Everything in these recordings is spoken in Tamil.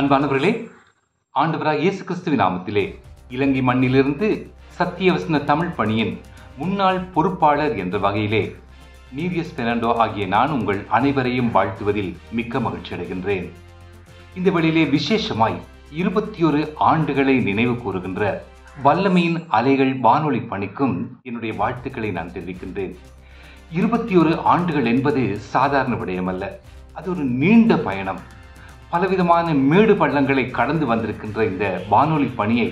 அன்பானவர்களே, ஆண்டவராக இயேசு கிறிஸ்துவின் நாமத்திலே இலங்கை மண்ணிலிருந்து சத்தியவசன தமிழ் பணியின் முன்னாள் பொறுப்பாளர் என்ற வகையிலே நீரியஸ் பெர்னாண்டோ ஆகிய நான் உங்கள் அனைவரையும் வாழ்த்துவதில் மிக்க மகிழ்ச்சி அடைகின்றேன். இந்த வேளையிலே விசேஷமாய் 21 ஆண்டுகளை நினைவு கூறுகின்ற வல்லமையின் அலைகள் வானொலி பணிக்கும் என்னுடைய வாழ்த்துக்களை நான் தெரிவிக்கின்றேன். 21 ஆண்டுகள் என்பது சாதாரண விடயமல்ல. அது ஒரு நீண்ட பயணம். பலவிதமான மேடு பள்ளங்களை கடந்து வந்திருக்கின்ற இந்த வானொலி பணியை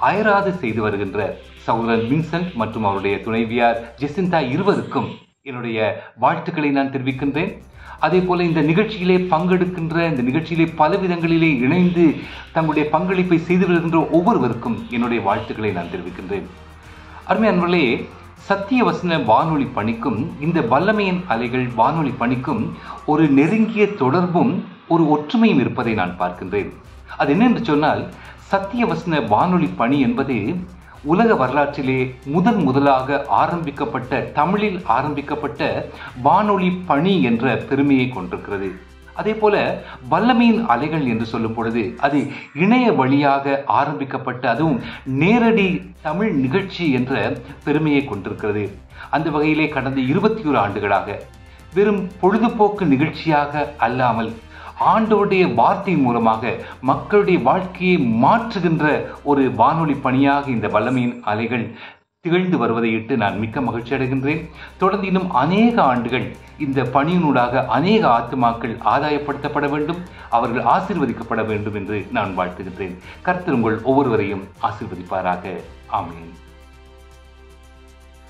அயராது செய்து வருகின்ற சகோதரன் வின்சென்ட் மற்றும் அவருடைய துணைவியார் ஜெசிந்தா இருவருக்கும் என்னுடைய வாழ்த்துக்களை நான் தெரிவிக்கின்றேன். அதே போல இந்த நிகழ்ச்சியிலே பங்கெடுக்கின்ற, இந்த நிகழ்ச்சியிலே பலவிதங்களிலே இணைந்து தங்களுடைய பங்களிப்பை செய்து வருகின்ற ஒவ்வொருவருக்கும் என்னுடைய வாழ்த்துக்களை நான் தெரிவிக்கின்றேன். அருமையானவர்களே, சத்தியவசன வானொலி பணிக்கும் இந்த வல்லமையின் அலைகள் வானொலி பணிக்கும் ஒரு நெருங்கிய தொடர்பும் ஒரு ஒற்றுமையும் இருப்பதை நான் பார்க்கின்றேன். அது என்னென்று சொன்னால், சத்தியவசன வானொலி பணி என்பது உலக வரலாற்றிலே முதலாக ஆரம்பிக்கப்பட்ட, தமிழில் ஆரம்பிக்கப்பட்ட வானொலி பணி என்ற பெருமையை கொண்டிருக்கிறது. அதே போல வல்லமையின் அலைகள் என்று சொல்லும் பொழுது அது இணைய வழியாக ஆரம்பிக்கப்பட்ட, அதுவும் நேரடி தமிழ் நிகழ்ச்சி என்ற பெருமையை கொண்டிருக்கிறது. அந்த வகையிலே கடந்த 21 ஆண்டுகளாக வெறும் பொழுதுபோக்கு நிகழ்ச்சியாக அல்லாமல் ஆண்டவருடைய வார்த்தை மூலமாக மக்களுடைய வாழ்க்கையை மாற்றுகின்ற ஒரு வானொலி பணியாக இந்த வல்லமையின் அலைகள் திகழ்ந்து வருவதை இட்டு நான் மிக்க மகிழ்ச்சி அடைகின்றேன். தொடர்ந்து இன்னும் அநேக ஆண்டுகள் இந்த பணியினூடாக அநேக ஆத்துமாக்கள் ஆதாயப்படுத்தப்பட வேண்டும், அவர்கள் ஆசீர்வதிக்கப்பட வேண்டும் என்று நான் வாழ்த்துகின்றேன். கர்த்தர் உங்கள் ஒவ்வொருவரையும் ஆசீர்வதிப்பாராக. ஆமென்.